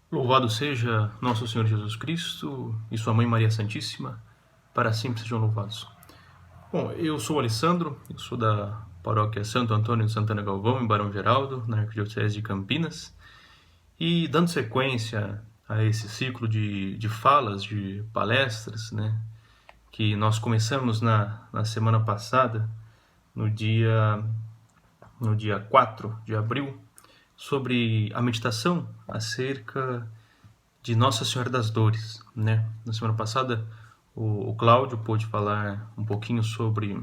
Louvado seja nosso Senhor Jesus Cristo e sua Mãe Maria Santíssima, para sempre sejam louvados. Bom, eu sou o Alessandro, eu sou da paróquia Santo Antônio de Santana Galvão, em Barão Geraldo, na Arquidiocese de Campinas, e dando sequência a esse ciclo de falas, de palestras, né, que nós começamos na semana passada, no dia 4 de abril, sobre a meditação acerca de Nossa Senhora das Dores, né? Na semana passada, o Cláudio pôde falar um pouquinho sobre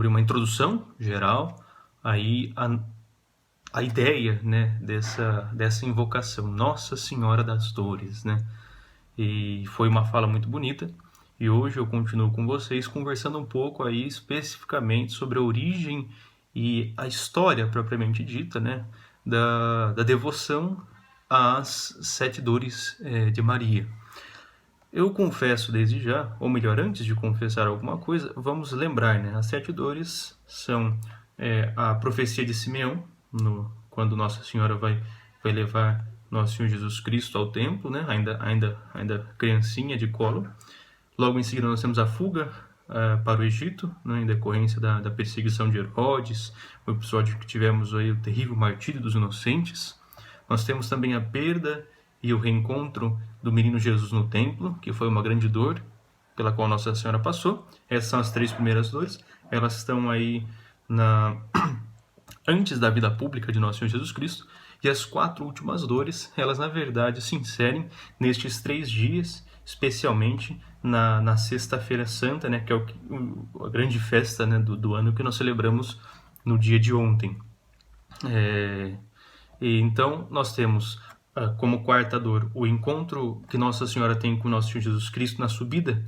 uma introdução geral, aí a ideia, né, dessa invocação, Nossa Senhora das Dores, né? E foi uma fala muito bonita. E hoje eu continuo com vocês conversando um pouco aí especificamente sobre a origem e a história propriamente dita, né, da devoção às sete dores de Maria. Eu confesso desde já, ou melhor, antes de confessar alguma coisa, vamos lembrar, né, as sete dores são a profecia de Simeão, quando Nossa Senhora vai levar Nosso Senhor Jesus Cristo ao templo, né, ainda criancinha de colo. Logo em seguida nós temos a fuga para o Egito, né, em decorrência da perseguição de Herodes, o episódio que tivemos aí, o terrível martírio dos inocentes. Nós temos também a perda e o reencontro do menino Jesus no templo, que foi uma grande dor pela qual Nossa Senhora passou. Essas são as três primeiras dores. Elas estão aí antes da vida pública de Nosso Senhor Jesus Cristo. E as quatro últimas dores, elas na verdade se inserem nestes 3 dias, especialmente na Sexta-feira Santa, né, que é a grande festa, né, do ano que nós celebramos no dia de ontem. E então nós temos como quarta dor o encontro que Nossa Senhora tem com Nosso Senhor Jesus Cristo na subida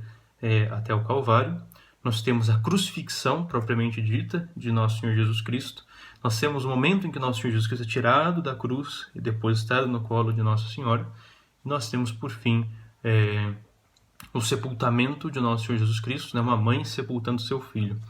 até o Calvário. Nós temos a crucifixão propriamente dita de Nosso Senhor Jesus Cristo. Nós temos o momento em que Nosso Senhor Jesus Cristo é tirado da cruz e depositado no colo de Nossa Senhora. E nós temos, por fim, o sepultamento de Nosso Senhor Jesus Cristo, né? Uma mãe sepultando seu filho.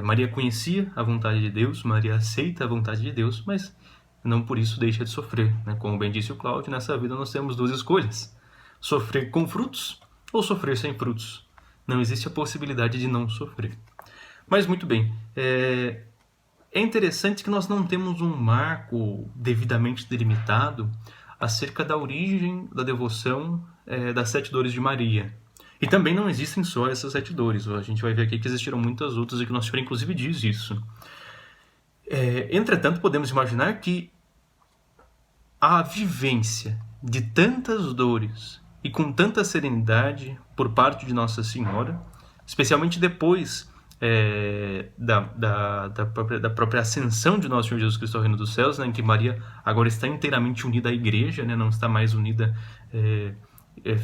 Maria conhecia a vontade de Deus, Maria aceita a vontade de Deus, mas não por isso deixa de sofrer, né? Como bem disse o Cláudio, nessa vida nós temos 2 escolhas: sofrer com frutos ou sofrer sem frutos. Não existe a possibilidade de não sofrer. Mas muito bem, é interessante que nós não temos um marco devidamente delimitado acerca da origem da devoção das 7 dores de Maria. E também não existem só essas 7 dores. A gente vai ver aqui que existiram muitas outras e que Nossa Senhora inclusive diz isso. Entretanto, podemos imaginar que a vivência de tantas dores e com tanta serenidade por parte de Nossa Senhora, especialmente depois da própria ascensão de Nosso Senhor Jesus Cristo ao reino dos céus, né, em que Maria agora está inteiramente unida à igreja, né, não está mais unida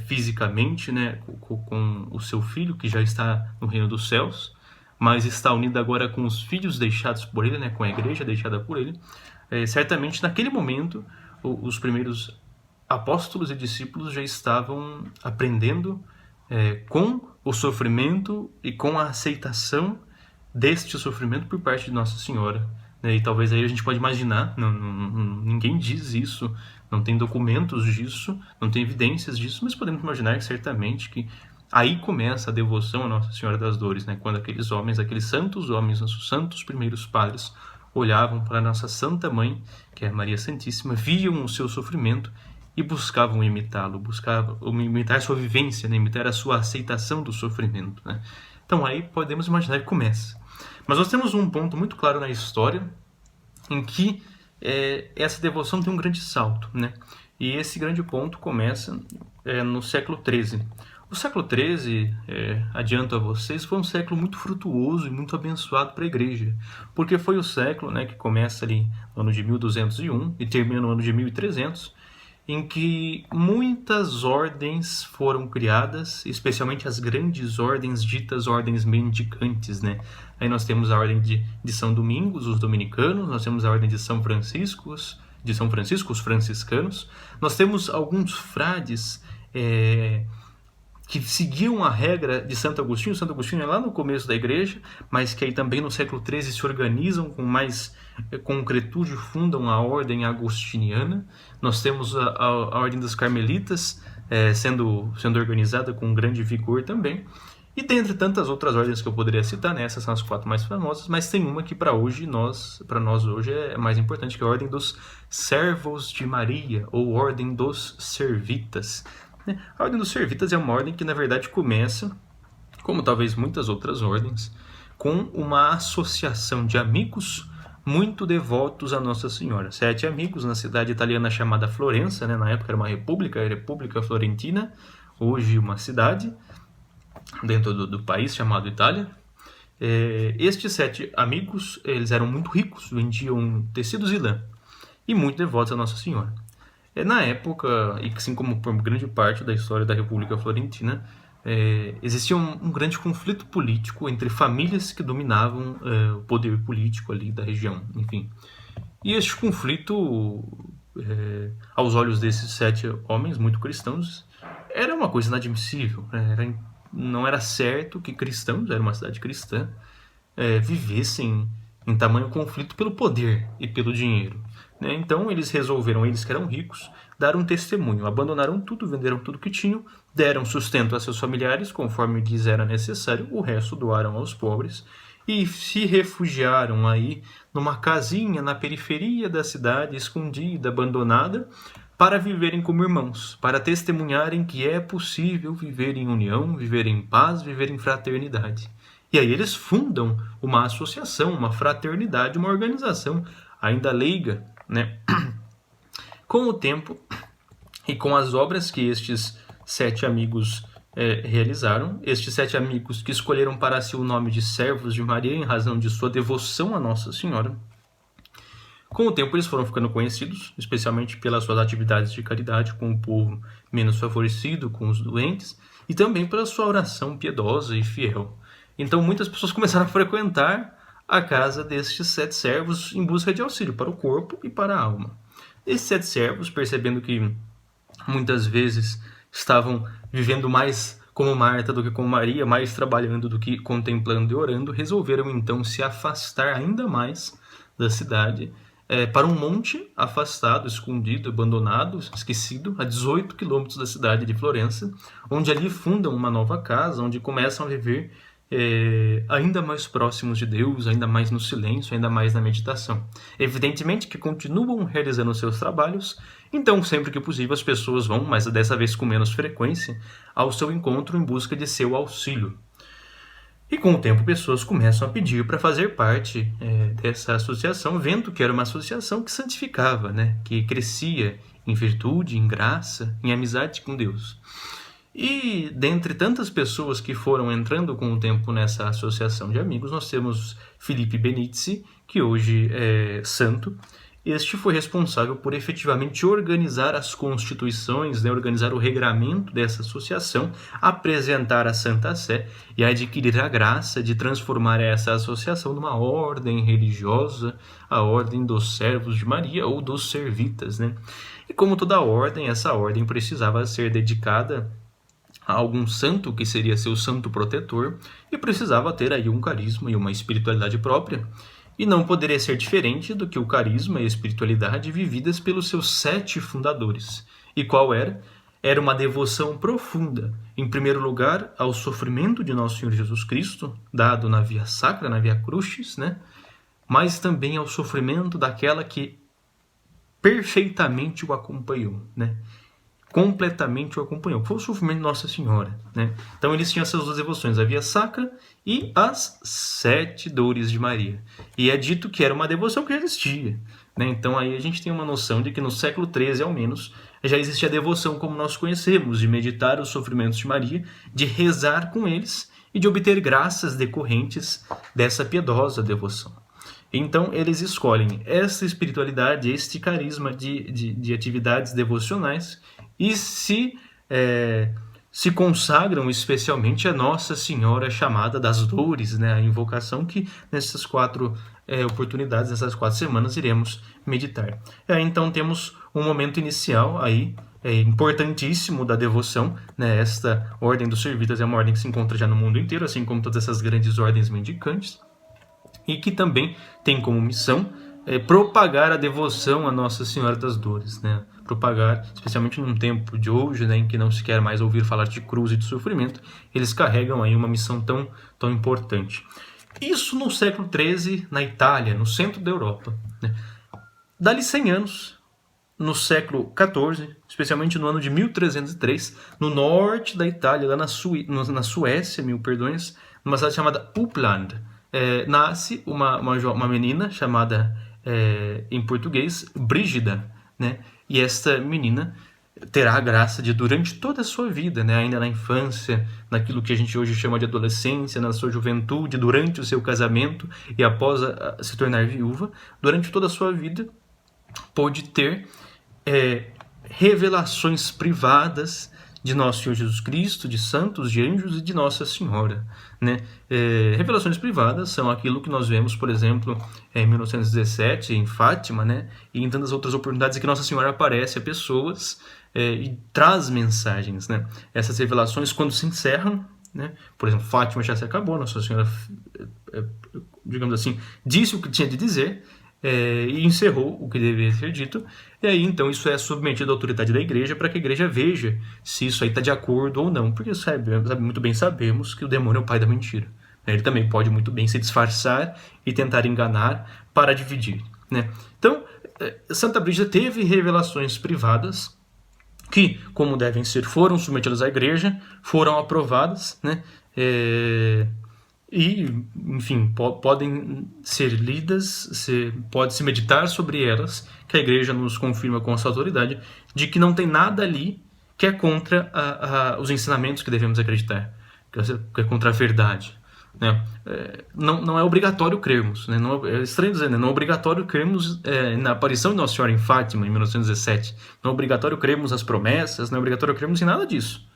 fisicamente, né, com o seu filho, que já está no reino dos céus, mas está unida agora com os filhos deixados por ele, né, com a igreja deixada por ele. Certamente naquele momento os primeiros apóstolos e discípulos já estavam aprendendo com o sofrimento e com a aceitação deste sofrimento por parte de Nossa Senhora. E talvez aí a gente pode imaginar, ninguém diz isso, não tem documentos disso, não tem evidências disso, mas podemos imaginar que certamente que aí começa a devoção a Nossa Senhora das Dores, né? Quando aqueles homens, aqueles santos homens, nossos santos primeiros padres, olhavam para a nossa Santa Mãe, que é Maria Santíssima, viam o seu sofrimento e buscavam imitá-lo, buscavam imitar sua vivência, né? Imitar a sua aceitação do sofrimento, né? Então aí podemos imaginar que começa. Mas nós temos um ponto muito claro na história em que essa devoção tem um grande salto, né? E esse grande ponto começa no século XIII. O século XIII, adianto a vocês, foi um século muito frutuoso e muito abençoado para a Igreja, porque foi o século, né, que começa ali no ano de 1201 e termina no ano de 1300, em que muitas ordens foram criadas, especialmente as grandes ordens ditas ordens mendicantes, né? Aí nós temos a ordem de São Domingos, os dominicanos, nós temos a ordem de São Francisco, os franciscanos, nós temos alguns frades que seguiam a regra de Santo Agostinho. Santo Agostinho é lá no começo da igreja, mas que aí também no século XIII se organizam com mais concretude, fundam a ordem agostiniana. Nós temos a ordem dos carmelitas sendo organizada com grande vigor também. E dentre tantas outras ordens que eu poderia citar, né? Essas são as 4 mais famosas, mas tem uma que para nós hoje é mais importante, que é a Ordem dos Servos de Maria, ou Ordem dos Servitas. A Ordem dos Servitas é uma ordem que, na verdade, começa, como talvez muitas outras ordens, com uma associação de amigos muito devotos a Nossa Senhora. 7 amigos na cidade italiana chamada Florença, né? Na época era uma república, a República Florentina, hoje uma cidade dentro do país chamado Itália. Estes 7 amigos, eles eram muito ricos, vendiam tecidos e lã, e muito devotos a Nossa Senhora. Na época, e assim como por grande parte da história da República Florentina, existia um grande conflito político entre famílias que dominavam o poder político ali da região, enfim. E este conflito, aos olhos desses 7 homens muito cristãos, era uma coisa inadmissível, né? Não era certo que cristãos, era uma cidade cristã, vivessem em tamanho conflito pelo poder e pelo dinheiro, né? Então eles resolveram, eles que eram ricos, dar um testemunho, abandonaram tudo, venderam tudo que tinham, deram sustento a seus familiares conforme lhes era necessário, o resto doaram aos pobres e se refugiaram aí numa casinha na periferia da cidade, escondida, abandonada, para viverem como irmãos, para testemunharem que é possível viver em união, viver em paz, viver em fraternidade. E aí eles fundam uma associação, uma fraternidade, uma organização ainda leiga, né? Com o tempo e com as obras que estes 7 amigos realizaram, estes 7 amigos que escolheram para si o nome de servos de Maria em razão de sua devoção a Nossa Senhora, com o tempo eles foram ficando conhecidos, especialmente pelas suas atividades de caridade com o povo menos favorecido, com os doentes, e também pela sua oração piedosa e fiel. Então muitas pessoas começaram a frequentar a casa destes 7 servos em busca de auxílio para o corpo e para a alma. Esses 7 servos, percebendo que muitas vezes estavam vivendo mais como Marta do que como Maria, mais trabalhando do que contemplando e orando, resolveram então se afastar ainda mais da cidade, para um monte afastado, escondido, abandonado, esquecido, a 18 quilômetros da cidade de Florença, onde ali fundam uma nova casa, onde começam a viver ainda mais próximos de Deus, ainda mais no silêncio, ainda mais na meditação. Evidentemente que continuam realizando seus trabalhos, então sempre que possível as pessoas vão, mas dessa vez com menos frequência, ao seu encontro em busca de seu auxílio. E com o tempo pessoas começam a pedir para fazer parte dessa associação, vendo que era uma associação que santificava, né? Que crescia em virtude, em graça, em amizade com Deus. E dentre tantas pessoas que foram entrando com o tempo nessa associação de amigos, nós temos Felipe Benizzi, que hoje é santo. Este foi responsável por efetivamente organizar as constituições, né, organizar o regramento dessa associação, apresentar a Santa Sé e adquirir a graça de transformar essa associação numa ordem religiosa, a Ordem dos Servos de Maria ou dos Servitas, né? E como toda ordem, essa ordem precisava ser dedicada a algum santo que seria seu santo protetor e precisava ter aí um carisma e uma espiritualidade própria. E não poderia ser diferente do que o carisma e a espiritualidade vividas pelos seus 7 fundadores. E qual era? Era uma devoção profunda, em primeiro lugar, ao sofrimento de Nosso Senhor Jesus Cristo, dado na via sacra, na via crucis, né? Mas também ao sofrimento daquela que perfeitamente o acompanhou, né? Completamente o acompanhou. Foi o sofrimento de Nossa Senhora, né? Então eles tinham essas 2 devoções, a via sacra e as 7 dores de Maria. E é dito que era uma devoção que já existia, né? Então aí a gente tem uma noção de que no século XIII, ao menos, já existia a devoção como nós conhecemos, de meditar os sofrimentos de Maria, de rezar com eles e de obter graças decorrentes dessa piedosa devoção. Então eles escolhem essa espiritualidade, este carisma de atividades devocionais e se consagram especialmente a Nossa Senhora chamada das Dores, né? A invocação que nessas 4 oportunidades, nessas 4 semanas, iremos meditar. Então temos um momento inicial aí importantíssimo da devoção, né? Esta ordem dos servitas é uma ordem que se encontra já no mundo inteiro, assim como todas essas grandes ordens mendicantes, e que também tem como missão propagar a devoção a Nossa Senhora das Dores, né? Propagar, especialmente num tempo de hoje, né, em que não se quer mais ouvir falar de cruz e de sofrimento, eles carregam aí uma missão tão importante. Isso no século XIII, na Itália, no centro da Europa, né? Dali 100 anos, no século XIV, especialmente no ano de 1303, no norte da Itália, lá na Suécia, numa cidade chamada Uppland, nasce uma menina chamada, em português, Brígida, né? E esta menina terá a graça de, durante toda a sua vida, né, ainda na infância, naquilo que a gente hoje chama de adolescência, na sua juventude, durante o seu casamento e após se tornar viúva, durante toda a sua vida, pôde ter revelações privadas de Nosso Senhor Jesus Cristo, de santos, de anjos e de Nossa Senhora, né? Revelações privadas são aquilo que nós vemos, por exemplo, em 1917, em Fátima, né? E em tantas outras oportunidades em que Nossa Senhora aparece a pessoas e traz mensagens, né? Essas revelações, quando se encerram, né? Por exemplo, Fátima já se acabou, Nossa Senhora, digamos assim, disse o que tinha de dizer, e encerrou o que deveria ser dito, e aí então isso é submetido à autoridade da igreja para que a igreja veja se isso aí está de acordo ou não, porque muito bem sabemos que o demônio é o pai da mentira, né? Ele também pode muito bem se disfarçar e tentar enganar para dividir, né? Então, Santa Brígida teve revelações privadas que, como devem ser, foram submetidas à igreja, foram aprovadas, né? E, enfim, podem ser lidas, pode-se meditar sobre elas, que a igreja nos confirma com essa autoridade, de que não tem nada ali que é contra os ensinamentos que devemos acreditar, que é contra a verdade, né? Não é obrigatório crermos, né? É estranho dizer, né? Não é obrigatório crermos na aparição de Nossa Senhora em Fátima, em 1917, não é obrigatório crermos nas promessas, não é obrigatório crermos em nada disso.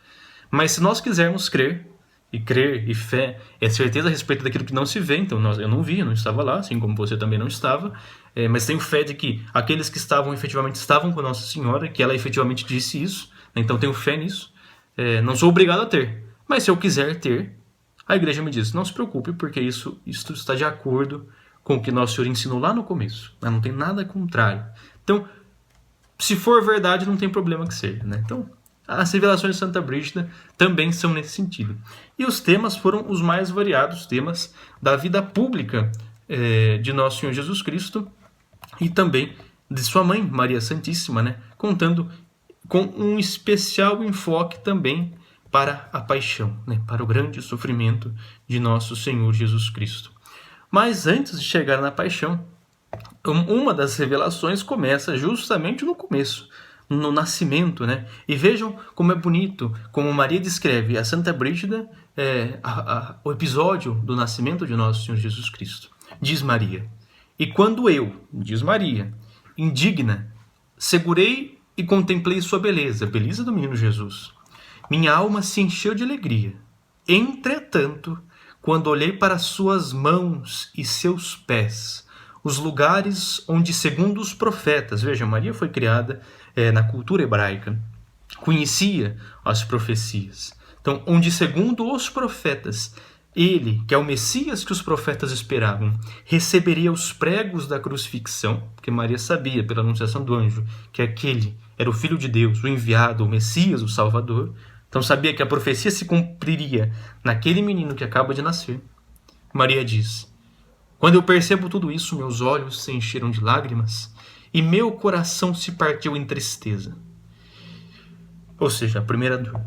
Mas se nós quisermos crer, e fé é certeza a respeito daquilo que não se vê, então eu não vi, eu não estava lá, assim como você também não estava, mas tenho fé de que aqueles que efetivamente estavam com Nossa Senhora, que ela efetivamente disse isso, né? Então tenho fé nisso, não sou obrigado a ter, mas se eu quiser ter, a igreja me diz, não se preocupe, porque isso está de acordo com o que Nosso Senhor ensinou lá no começo, né? Não tem nada contrário. Então, se for verdade, não tem problema que seja, né? Então, as revelações de Santa Brígida também são nesse sentido. E os temas foram os mais variados temas da vida pública de Nosso Senhor Jesus Cristo e também de sua mãe, Maria Santíssima, né? Contando com um especial enfoque também para a paixão, né? Para o grande sofrimento de Nosso Senhor Jesus Cristo. Mas antes de chegar na paixão, uma das revelações começa justamente no começo, no nascimento, né? E vejam como é bonito, como Maria descreve a Santa Brígida, o episódio do nascimento de Nosso Senhor Jesus Cristo. Diz Maria: e quando eu, diz Maria, indigna, segurei e contemplei sua beleza, beleza do menino Jesus, minha alma se encheu de alegria. Entretanto, quando olhei para suas mãos e seus pés, os lugares onde, segundo os profetas, veja, Maria foi criada na cultura hebraica, conhecia as profecias. Então, onde, segundo os profetas, ele, que é o Messias que os profetas esperavam, receberia os pregos da crucifixão, porque Maria sabia, pela anunciação do anjo, que aquele era o Filho de Deus, o enviado, o Messias, o Salvador. Então, sabia que a profecia se cumpriria naquele menino que acaba de nascer. Maria diz: quando eu percebo tudo isso, meus olhos se encheram de lágrimas e meu coração se partiu em tristeza. Ou seja, a primeira dor.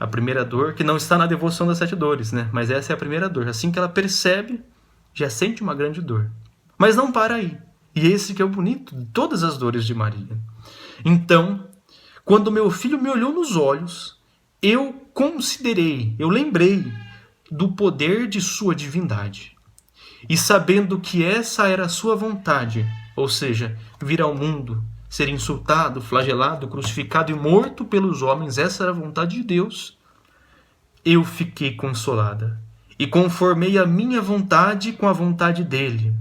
A primeira dor que não está na devoção das 7 dores, né? Mas essa é a primeira dor. Assim que ela percebe, já sente uma grande dor. Mas não para aí. E esse que é o bonito de todas as dores de Maria. Então, quando meu filho me olhou nos olhos, eu lembrei do poder de sua divindade. E sabendo que essa era a sua vontade, ou seja, vir ao mundo, ser insultado, flagelado, crucificado e morto pelos homens, essa era a vontade de Deus, eu fiquei consolada e conformei a minha vontade com a vontade dele.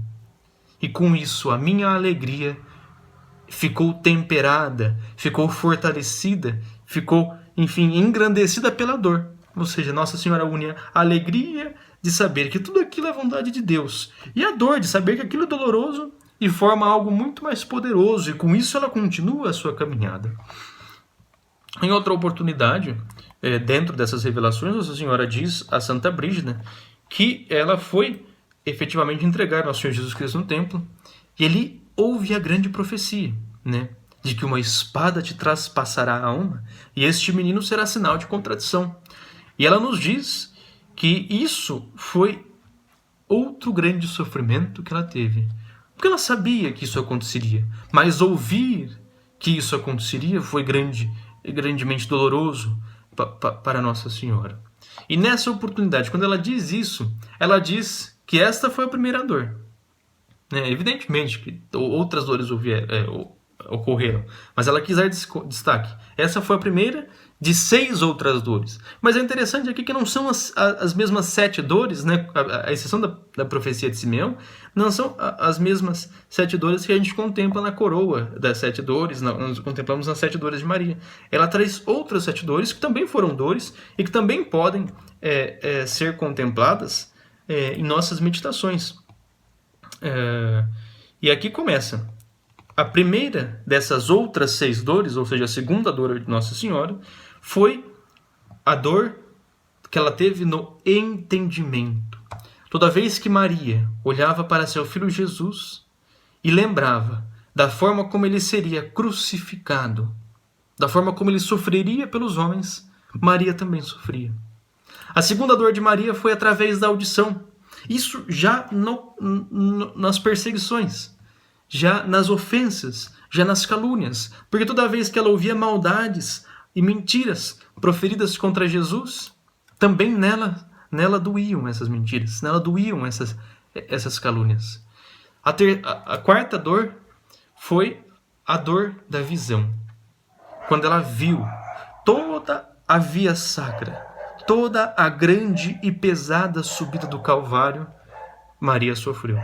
E com isso a minha alegria ficou temperada, ficou fortalecida, ficou, enfim, engrandecida pela dor. Ou seja, Nossa Senhora une a alegria de saber que tudo aquilo é vontade de Deus e a dor de saber que aquilo é doloroso e forma algo muito mais poderoso, e com isso ela continua a sua caminhada. Em outra oportunidade, dentro dessas revelações, Nossa Senhora diz a Santa Brígida que ela foi efetivamente entregar Nosso Senhor Jesus Cristo no templo, e ele ouve a grande profecia, né, de que uma espada te traspassará a alma e este menino será sinal de contradição. E ela nos diz que isso foi outro grande sofrimento que ela teve, porque ela sabia que isso aconteceria, mas ouvir que isso aconteceria foi grandemente doloroso para Nossa Senhora. E nessa oportunidade, quando ela diz isso, ela diz que esta foi a primeira dor. Evidentemente que outras dores ocorreram, mas ela quis dar destaque. Essa foi a primeira de 6 outras dores. Mas é interessante aqui que não são as mesmas 7 dores, né? A exceção da profecia de Simeão, não são as mesmas 7 dores que a gente contempla na coroa das 7 dores, nós contemplamos nas 7 dores de Maria. Ela traz outras 7 dores que também foram dores e que também podem ser contempladas em nossas meditações. E aqui começa. A primeira dessas outras 6 dores, ou seja, a segunda dor de Nossa Senhora, foi a dor que ela teve no entendimento. Toda vez que Maria olhava para seu filho Jesus e lembrava da forma como ele seria crucificado, da forma como ele sofreria pelos homens, Maria também sofria. A segunda dor de Maria foi através da audição. Isso já nas perseguições, já nas ofensas, já nas calúnias. Porque toda vez que ela ouvia maldades e mentiras proferidas contra Jesus, também nela doíam essas mentiras, nela doíam essas calúnias. A quarta dor foi a dor da visão. Quando ela viu toda a via sacra, toda a grande e pesada subida do Calvário, Maria sofreu.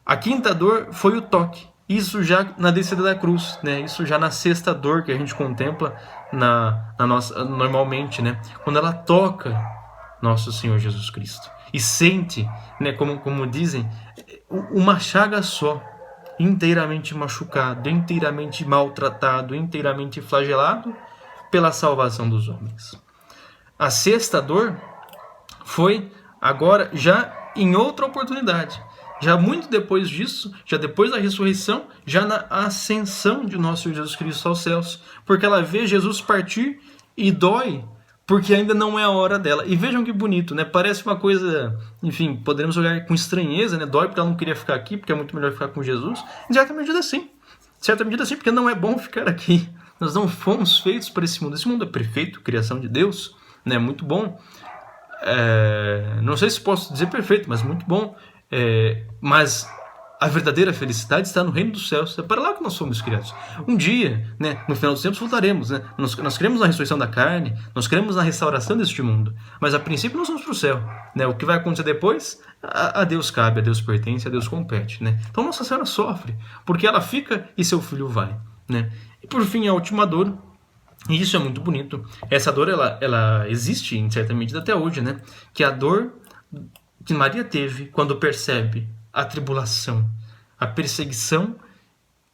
A quinta dor foi o toque. Isso já na descida da cruz, né? Isso já na sexta dor que a gente contempla na nossa, normalmente, né? Quando ela toca Nosso Senhor Jesus Cristo e sente, né? Como dizem, uma chaga só, inteiramente machucado, inteiramente maltratado, inteiramente flagelado pela salvação dos homens. A sexta dor foi agora já em outra oportunidade. Já muito depois disso, já depois da ressurreição, já na ascensão de Nosso Senhor Jesus Cristo aos céus. Porque ela vê Jesus partir e dói, porque ainda não é a hora dela. E vejam que bonito, né? Parece uma coisa, enfim, poderemos olhar com estranheza, né? Dói porque ela não queria ficar aqui, porque é muito melhor ficar com Jesus. Em certa medida sim. Em certa medida sim, porque não é bom ficar aqui. Nós não fomos feitos para esse mundo. Esse mundo é perfeito, criação de Deus, né? Muito bom. Não sei se posso dizer perfeito, mas muito bom. Mas a verdadeira felicidade está no reino dos céus. É para lá que nós fomos criados. Um dia, né, no final dos tempos, voltaremos. Né? Nós cremos na ressurreição da carne, nós cremos na restauração deste mundo. Mas a princípio nós vamos para o céu. Né? O que vai acontecer depois, a Deus cabe, a Deus pertence, a Deus compete. Né? Então Nossa Senhora sofre, porque ela fica e seu filho vai. Né? E por fim, a última dor. E isso é muito bonito. Essa dor ela existe em certa medida até hoje, né? Que é a dor que Maria teve quando percebe a tribulação, a perseguição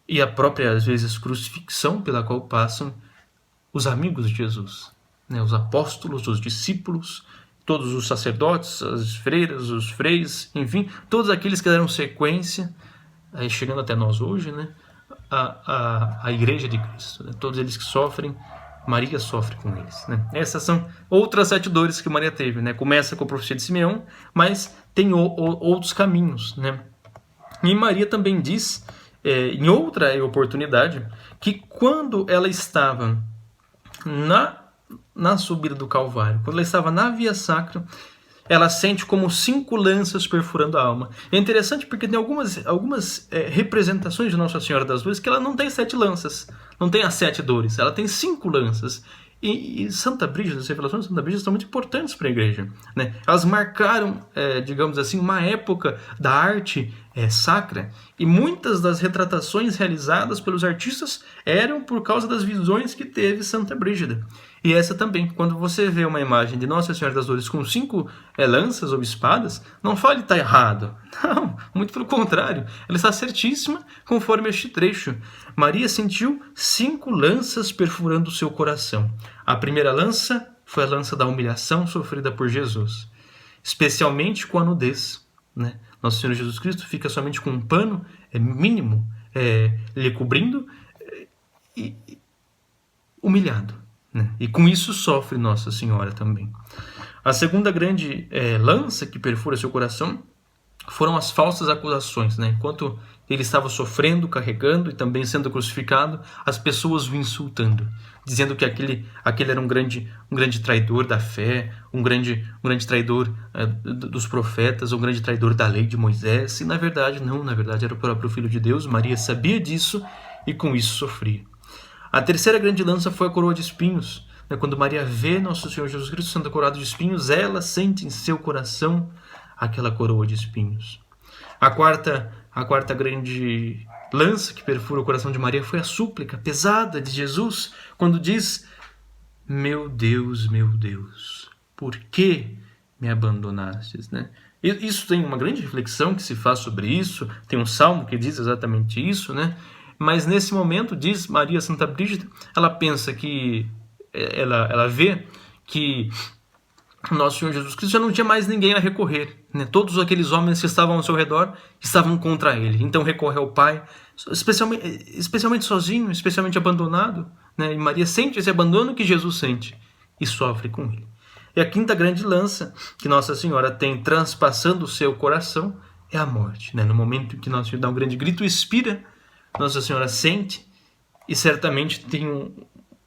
e a própria, às vezes, crucifixão pela qual passam os amigos de Jesus, né? Os apóstolos, os discípulos, todos os sacerdotes, as freiras, os freis, enfim, todos aqueles que deram sequência, aí chegando até nós hoje, né? A Igreja de Cristo, né? Todos eles que sofrem, Maria sofre com eles. Né? Essas são outras 7 dores que Maria teve. Né? Começa com a profecia de Simeão, mas tem outros caminhos. Né? E Maria também diz, em outra oportunidade, que quando ela estava na subida do Calvário, quando ela estava na via sacra, ela sente como 5 lanças perfurando a alma. É interessante porque tem algumas representações de Nossa Senhora das Dores que ela não tem 7 lanças, não tem as 7 dores, ela tem 5 lanças. E Santa Brígida, as revelações de Santa Brígida são muito importantes para a igreja. Né? Elas marcaram, digamos assim, uma época da arte sacra, e muitas das retratações realizadas pelos artistas eram por causa das visões que teve Santa Brígida. E essa também, quando você vê uma imagem de Nossa Senhora das Dores com 5 lanças ou espadas, não fale está errado. Não, muito pelo contrário, ela está certíssima conforme este trecho. Maria sentiu 5 lanças perfurando o seu coração. A primeira lança foi a lança da humilhação sofrida por Jesus, especialmente com a nudez, né? Nosso Senhor Jesus Cristo fica somente com um pano mínimo lhe cobrindo e humilhado, né? E com isso sofre Nossa Senhora também. A segunda grande lança que perfura seu coração foram as falsas acusações, né? Enquanto ele estava sofrendo, carregando e também sendo crucificado, as pessoas o insultando, dizendo que aquele era um grande traidor da fé, um grande traidor dos profetas, um grande traidor da lei de Moisés. E na verdade era o próprio Filho de Deus. Maria sabia disso e com isso sofria. A terceira grande lança foi a coroa de espinhos. Quando Maria vê Nosso Senhor Jesus Cristo sendo coroado de espinhos, ela sente em seu coração aquela coroa de espinhos. A quarta grande lança que perfura o coração de Maria foi a súplica pesada de Jesus, quando diz: meu Deus, por que me abandonastes? Né? Isso tem uma grande reflexão que se faz sobre isso, tem um salmo que diz exatamente isso, né? Mas nesse momento, diz Maria Santa Brígida, ela pensa que, ela vê que Nosso Senhor Jesus Cristo já não tinha mais ninguém a recorrer, né? Todos aqueles homens que estavam ao seu redor estavam contra ele. Então recorre ao Pai, especialmente sozinho, especialmente abandonado, né? E Maria sente esse abandono que Jesus sente e sofre com ele. E a quinta grande lança que Nossa Senhora tem transpassando o seu coração é a morte, né? No momento em que Nossa Senhora dá um grande grito, expira, Nossa Senhora sente e certamente tem um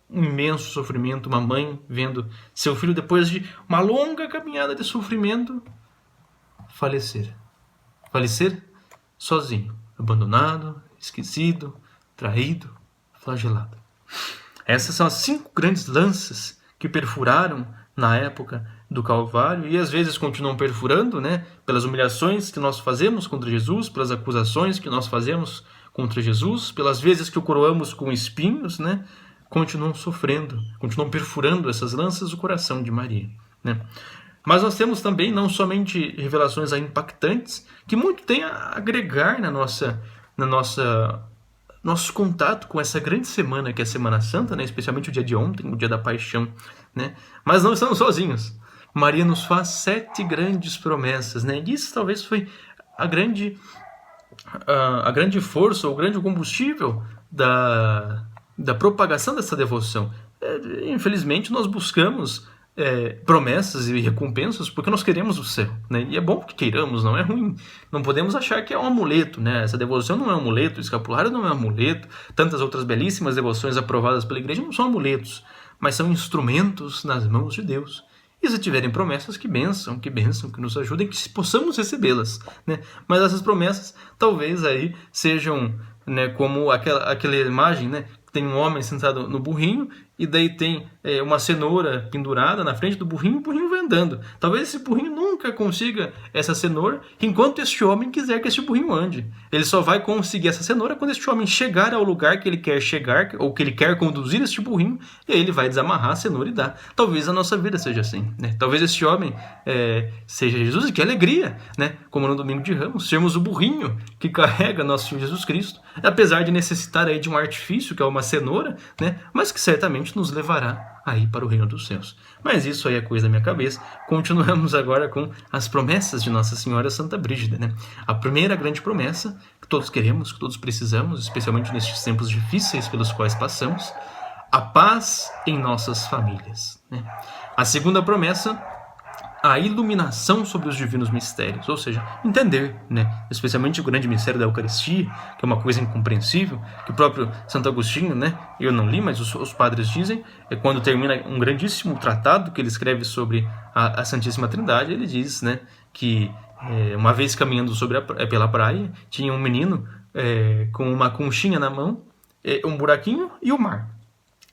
imenso sofrimento, uma mãe vendo seu filho, depois de uma longa caminhada de sofrimento, falecer sozinho, abandonado, esquecido, traído, flagelado. Essas são as 5 grandes lanças que perfuraram na época do Calvário e às vezes continuam perfurando, né? Pelas humilhações que nós fazemos contra Jesus, pelas acusações que nós fazemos contra Jesus, pelas vezes que o coroamos com espinhos, né? Continuam sofrendo, continuam perfurando essas lanças do coração de Maria, né? Mas nós temos também não somente revelações impactantes, que muito tem a agregar na nosso contato com essa grande semana que é a Semana Santa, né? Especialmente o dia de ontem, o dia da Paixão, né? Mas não estamos sozinhos. Maria nos faz 7 grandes promessas, né? E isso talvez foi a grande força, o grande combustível da propagação dessa devoção. Infelizmente, nós buscamos promessas e recompensas porque nós queremos o céu, né? E é bom que queiramos, não é ruim. Não podemos achar que é um amuleto, né? Essa devoção não é um amuleto, o escapulário não é um amuleto, tantas outras belíssimas devoções aprovadas pela igreja não são amuletos, mas são instrumentos nas mãos de Deus. E se tiverem promessas, que bênção, que nos ajudem, que possamos recebê-las, né? Mas essas promessas talvez aí sejam, né, como aquela imagem, né? Tem um homem sentado no burrinho e daí tem uma cenoura pendurada na frente do burrinho, o burrinho vai andando. Talvez esse burrinho nunca consiga essa cenoura enquanto este homem quiser que este burrinho ande. Ele só vai conseguir essa cenoura quando este homem chegar ao lugar que ele quer chegar, ou que ele quer conduzir este burrinho, e aí ele vai desamarrar a cenoura e dar. Talvez a nossa vida seja assim, né? Talvez este homem seja Jesus, e que alegria, né? Como no domingo de Ramos, sermos o burrinho que carrega nosso Senhor Jesus Cristo, apesar de necessitar aí de um artifício, que é uma cenoura, né? Mas que certamente nos levará aí para o reino dos céus. Mas isso aí é coisa da minha cabeça. Continuamos agora com as promessas de Nossa Senhora Santa Brígida, né? A primeira grande promessa que todos queremos, que todos precisamos, especialmente nestes tempos difíceis pelos quais passamos, a paz em nossas famílias, né? A segunda promessa, a iluminação sobre os divinos mistérios, ou seja, entender, né, especialmente o grande mistério da Eucaristia, que é uma coisa incompreensível, que o próprio Santo Agostinho, né, eu não li, mas os padres dizem, quando termina um grandíssimo tratado que ele escreve sobre a Santíssima Trindade, ele diz, né, que uma vez caminhando pela praia, tinha um menino com uma conchinha na mão, um buraquinho e o mar.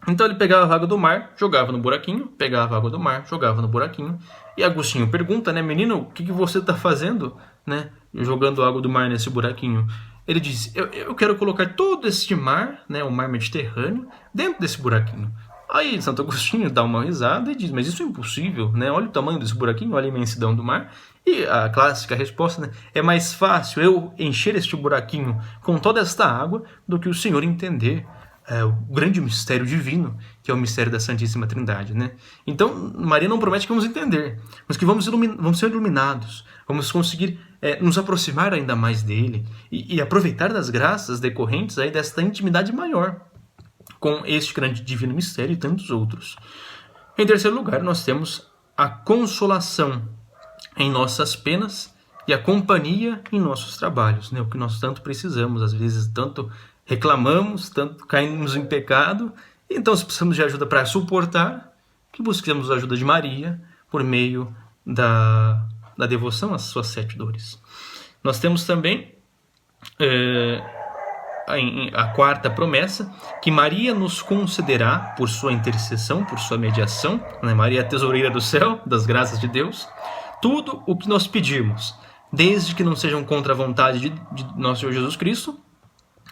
Então ele pegava a água do mar, jogava no buraquinho, pegava a água do mar, jogava no buraquinho. E Agostinho pergunta, né, menino, o que você está fazendo, né, jogando água do mar nesse buraquinho. Ele diz, eu quero colocar todo este mar, né, o mar Mediterrâneo, dentro desse buraquinho. Aí Santo Agostinho dá uma risada e diz, mas isso é impossível, né? Olha o tamanho desse buraquinho, olha a imensidão do mar. E a clássica resposta, né, é mais fácil eu encher este buraquinho com toda esta água do que o Senhor entender o grande mistério divino, que é o mistério da Santíssima Trindade, né? Então, Maria não promete que vamos entender, mas que vamos ser iluminados, vamos conseguir nos aproximar ainda mais dele e aproveitar das graças decorrentes aí desta intimidade maior com este grande divino mistério e tantos outros. Em terceiro lugar, nós temos a consolação em nossas penas e a companhia em nossos trabalhos, né? O que nós tanto precisamos, às vezes tanto reclamamos, tanto caímos em pecado, então se precisamos de ajuda para suportar, que busquemos a ajuda de Maria por meio da devoção às suas 7 dores. Nós temos também a quarta promessa, que Maria nos concederá por sua intercessão, por sua mediação, né? Maria é a tesoureira do céu, das graças de Deus, tudo o que nós pedirmos, desde que não sejam contra a vontade de nosso Senhor Jesus Cristo,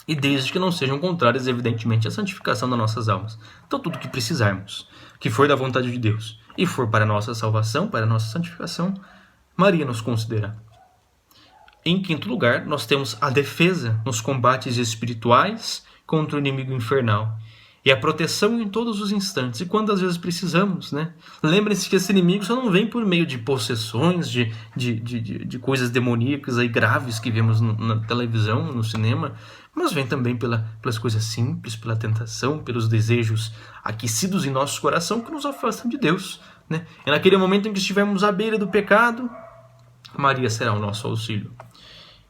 e desde que não sejam contrárias, evidentemente, à santificação das nossas almas. Então, tudo que precisarmos, que for da vontade de Deus, e for para a nossa salvação, para a nossa santificação, Maria nos concederá. Em quinto lugar, nós temos a defesa nos combates espirituais contra o inimigo infernal. E a proteção em todos os instantes. E quando às vezes precisamos, né? Lembrem-se que esse inimigo só não vem por meio de possessões, de coisas demoníacas aí graves que vemos na televisão, no cinema, mas vem também pelas coisas simples, pela tentação, pelos desejos aquecidos em nosso coração que nos afastam de Deus, né? E naquele momento em que estivermos à beira do pecado, Maria será o nosso auxílio.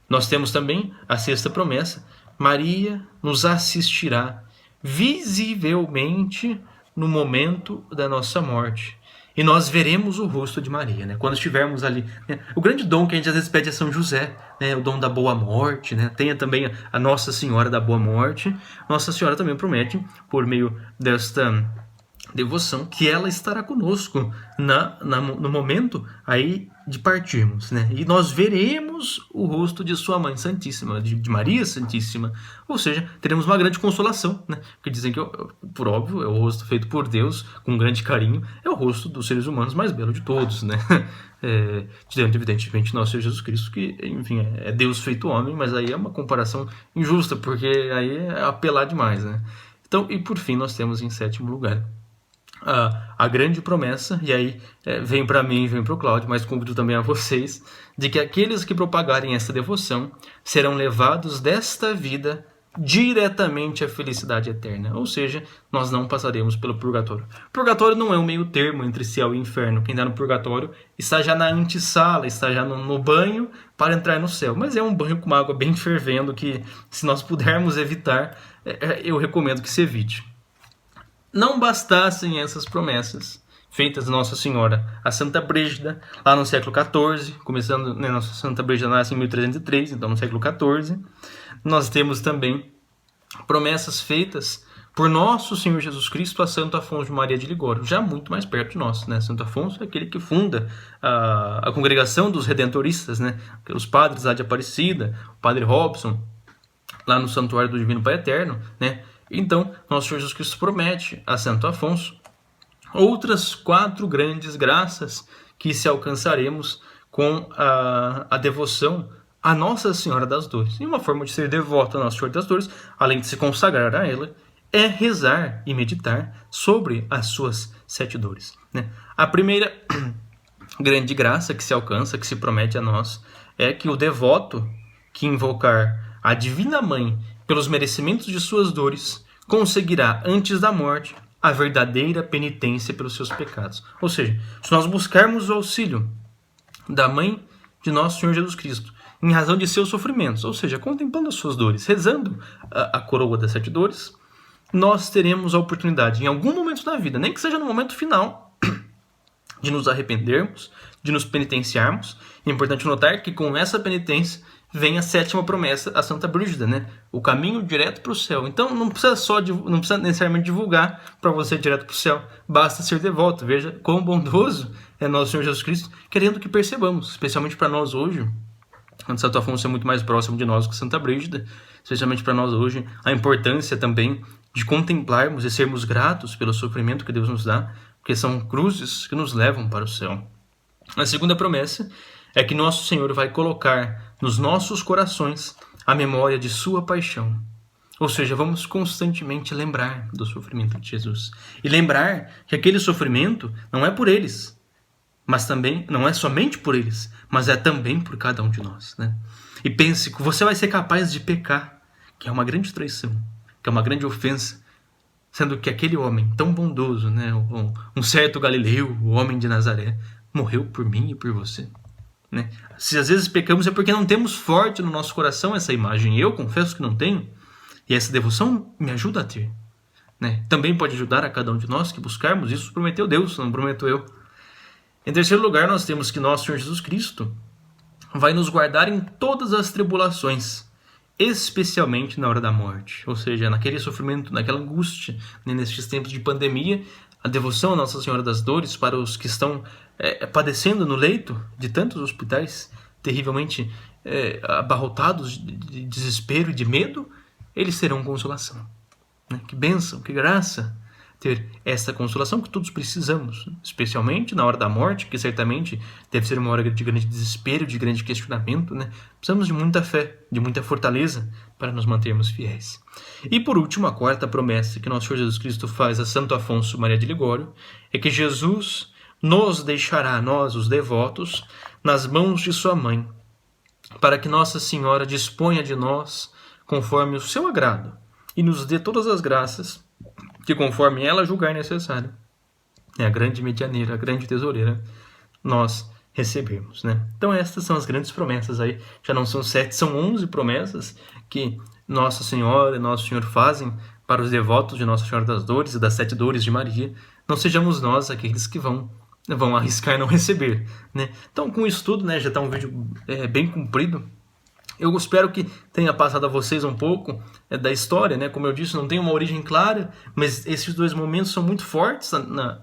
Nós temos também a sexta promessa, Maria nos assistirá visivelmente no momento da nossa morte. E nós veremos o rosto de Maria, né? Quando estivermos ali. Né? O grande dom que a gente às vezes pede é São José, né? O dom da boa morte, né? Tenha também a Nossa Senhora da Boa Morte. Nossa Senhora também promete, por meio desta devoção, que ela estará conosco no momento aí de partirmos, né? E nós veremos o rosto de sua Mãe Santíssima, de Maria Santíssima, ou seja, teremos uma grande consolação, né? Porque dizem que, por óbvio, é o rosto feito por Deus, com grande carinho, é o rosto dos seres humanos mais belo de todos, né? Tirando, evidentemente, nosso Senhor Jesus Cristo, que, enfim, é Deus feito homem, mas aí é uma comparação injusta, porque aí é apelar demais, né? Então, e por fim, nós temos em sétimo lugar a grande promessa, e aí vem para mim, vem para o Cláudio, mas convido também a vocês, de que aqueles que propagarem essa devoção serão levados desta vida diretamente à felicidade eterna, ou seja, nós não passaremos pelo purgatório. Purgatório não é um meio termo entre céu e inferno. Quem está no purgatório está já na antessala, está já no banho para entrar no céu, mas é um banho com uma água bem fervendo que, se nós pudermos evitar, eu recomendo que se evite. Não bastassem essas promessas feitas a Nossa Senhora, a Santa Brígida, lá no século XIV, começando, né, Nossa Santa Brígida nasce em 1303, então no século XIV, nós temos também promessas feitas por Nosso Senhor Jesus Cristo a Santo Afonso de Maria de Ligório, já muito mais perto de nós, né? Santo Afonso é aquele que funda a congregação dos redentoristas, né? Os padres lá de Aparecida, o padre Robson, lá no Santuário do Divino Pai Eterno, né? Então, Nosso Senhor Jesus Cristo promete a Santo Afonso outras 4 grandes graças que se alcançaremos com a devoção a Nossa Senhora das Dores. E uma forma de ser devoto a Nossa Senhora das Dores, além de se consagrar a ela, é rezar e meditar sobre as suas 7 dores, né? A primeira grande graça que se alcança, que se promete a nós, é que o devoto que invocar a Divina Mãe pelos merecimentos de suas dores, conseguirá, antes da morte, a verdadeira penitência pelos seus pecados. Ou seja, se nós buscarmos o auxílio da Mãe de Nosso Senhor Jesus Cristo, em razão de seus sofrimentos, ou seja, contemplando as suas dores, rezando a coroa das 7 dores, nós teremos a oportunidade, em algum momento da vida, nem que seja no momento final, de nos arrependermos, de nos penitenciarmos. É importante notar que com essa penitência vem a 7ª promessa, a Santa Brígida, né? O caminho direto para o céu. Então não precisa necessariamente divulgar para você ir direto para o céu. Basta ser devoto. Veja quão bondoso é Nosso Senhor Jesus Cristo, querendo que percebamos, especialmente para nós hoje, Santo Afonso é muito mais próximo de nós que Santa Brígida, especialmente para nós hoje. A importância também de contemplarmos e sermos gratos pelo sofrimento que Deus nos dá, porque são cruzes que nos levam para o céu. A segunda promessa é que nosso Senhor vai colocar nos nossos corações a memória de sua paixão. Ou seja, vamos constantemente lembrar do sofrimento de Jesus. E lembrar que aquele sofrimento não é por eles, mas também não é somente por eles, mas é também por cada um de nós, né? E pense que você vai ser capaz de pecar, que é uma grande traição, que é uma grande ofensa, sendo que aquele homem tão bondoso, né, um certo Galileu, o homem de Nazaré, morreu por mim e por você, né? Se às vezes pecamos é porque não temos forte no nosso coração essa imagem. Eu confesso que não tenho, e essa devoção me ajuda a ter, né? Também pode ajudar a cada um de nós que buscarmos isso. Prometeu Deus, não prometo eu. Em terceiro lugar, nós temos que nosso Senhor Jesus Cristo vai nos guardar em todas as tribulações, especialmente na hora da morte. Ou seja, naquele sofrimento, naquela angústia, né, nestes tempos de pandemia, a devoção a Nossa Senhora das Dores para os que estão padecendo no leito de tantos hospitais, terrivelmente abarrotados de desespero e de medo, eles serão consolação. Né? Que bênção, que graça ter essa consolação que todos precisamos, especialmente na hora da morte, que certamente deve ser uma hora de grande desespero, de grande questionamento, né? Precisamos de muita fé, de muita fortaleza para nos mantermos fiéis. E por último, a quarta promessa que nosso Senhor Jesus Cristo faz a Santo Afonso Maria de Ligório é que Jesus nos deixará, nós, os devotos, nas mãos de sua mãe, para que Nossa Senhora disponha de nós conforme o seu agrado e nos dê todas as graças que conforme ela julgar necessário. É a grande medianeira, a grande tesoureira, nós recebemos, né? Então estas são as grandes promessas aí. Já não são 7, são 11 promessas que Nossa Senhora e Nosso Senhor fazem para os devotos de Nossa Senhora das Dores e das 7 Dores de Maria. Não sejamos nós aqueles que vão arriscar não receber, né? Então com isso tudo, né, já está um vídeo bem comprido. Eu espero que tenha passado a vocês um pouco da história, né? Como eu disse, não tem uma origem clara, mas esses dois momentos são muito fortes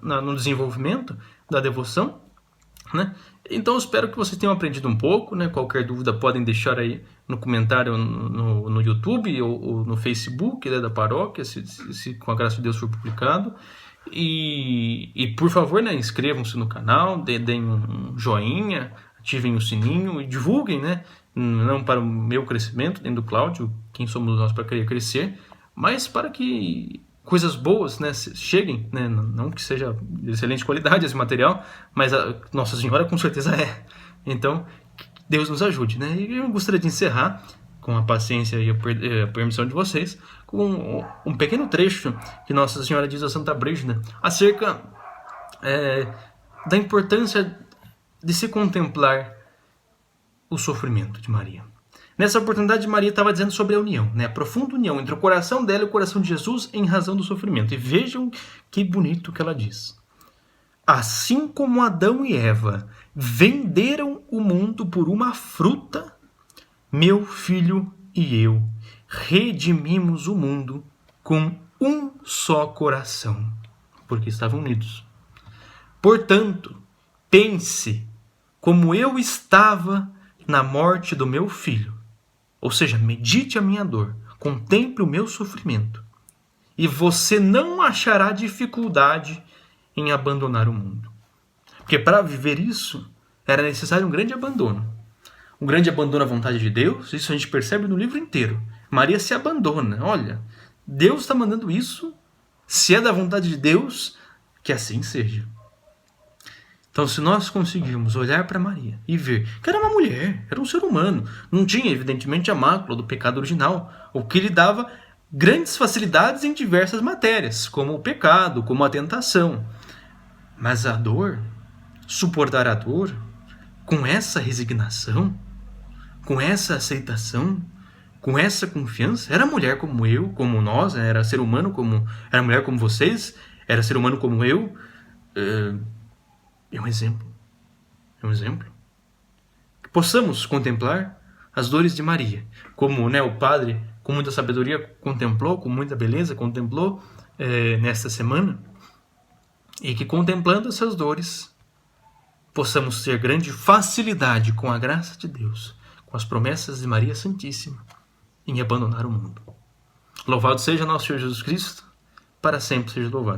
no desenvolvimento da devoção, né? Então eu espero que vocês tenham aprendido um pouco, né? Qualquer dúvida podem deixar aí no comentário no YouTube ou no Facebook, né, da paróquia, se com a graça de Deus for publicado. E por favor, né, inscrevam-se no canal, deem um joinha, ativem o sininho e divulguem, né? Não para o meu crescimento, nem do Cláudio, quem somos nós para querer crescer, mas para que coisas boas, né, cheguem, né? Não que seja de excelente qualidade esse material, mas a Nossa Senhora com certeza é. Então, Deus nos ajude, né? E eu gostaria de encerrar, com a paciência e a permissão de vocês, com um pequeno trecho que Nossa Senhora diz a Santa Brígida acerca da importância de se contemplar o sofrimento de Maria. Nessa oportunidade, Maria estava dizendo sobre a união, né? A profunda união entre o coração dela e o coração de Jesus em razão do sofrimento. E vejam que bonito que ela diz. Assim como Adão e Eva venderam o mundo por uma fruta, meu filho e eu redimimos o mundo com um só coração, porque estavam unidos. Portanto, pense como eu estava na morte do meu filho. Ou seja, medite a minha dor, contemple o meu sofrimento, e você não achará dificuldade em abandonar o mundo. Porque para viver isso, era necessário um grande abandono. Um grande abandono à vontade de Deus, isso a gente percebe no livro inteiro. Maria se abandona. Olha, Deus está mandando isso, se é da vontade de Deus, que assim seja. Então, se nós conseguirmos olhar para Maria e ver que era uma mulher, era um ser humano, não tinha, evidentemente, a mácula do pecado original, o que lhe dava grandes facilidades em diversas matérias, como o pecado, como a tentação. Mas a dor, suportar a dor, com essa resignação, com essa aceitação, com essa confiança, era mulher como eu, como nós, era ser humano como... Era mulher como vocês, era ser humano como eu... É um exemplo. É um exemplo. Que possamos contemplar as dores de Maria. Como, né, o padre, com muita sabedoria, contemplou, com muita beleza, contemplou nesta semana. E que contemplando essas dores, possamos ter grande facilidade, com a graça de Deus, com as promessas de Maria Santíssima em abandonar o mundo. Louvado seja nosso Senhor Jesus Cristo, para sempre seja louvado.